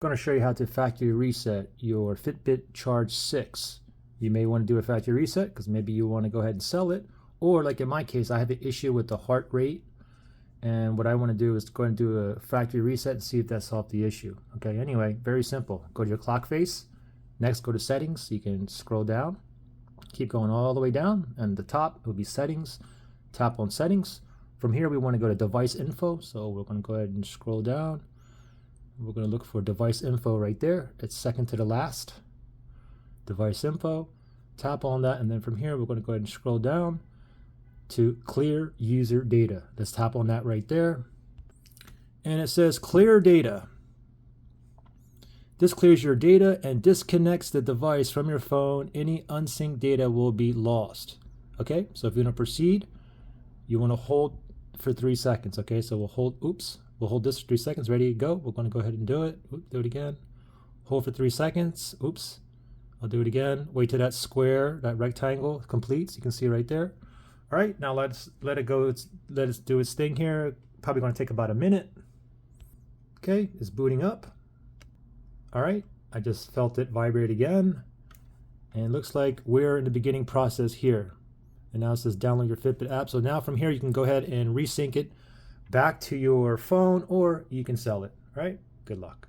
Going to show you how to factory reset your Fitbit Charge 6. You may want to do a factory reset because maybe you want to go ahead and sell it, or like in my case, I have an issue with the heart rate, and what I want to do is go ahead and do a factory reset and see if that solved the issue. Okay, anyway, very simple. Go to your clock face, next go to settings. You can scroll down, keep going all the way down, and the top will be settings. Tap on settings. From here we want to go to device info, so we're going to go ahead and scroll down. We're going to look for device info right there. It's second to the last. Device info. Tap on that, and then from here we're going to go ahead and scroll down to clear user data. Let's tap on that right there. And it says clear data. This clears your data and disconnects the device from your phone. Any unsynced data will be lost. Okay, so if you want to proceed, you want to hold for 3 seconds. Okay, so we'll hold, we'll hold this for 3 seconds. Ready, go. We're going to go ahead and do it. Do it again. Hold for 3 seconds. I'll do it again. Wait till that square, that rectangle completes. You can see right there. All right, now let's let it go. Let it do its thing here. Probably going to take about a minute. Okay, it's booting up. All right, I just felt it vibrate again. And it looks like we're in the beginning process here. And now it says download your Fitbit app. So now from here, you can go ahead and resync it back to your phone, or you can sell it. All right, good luck.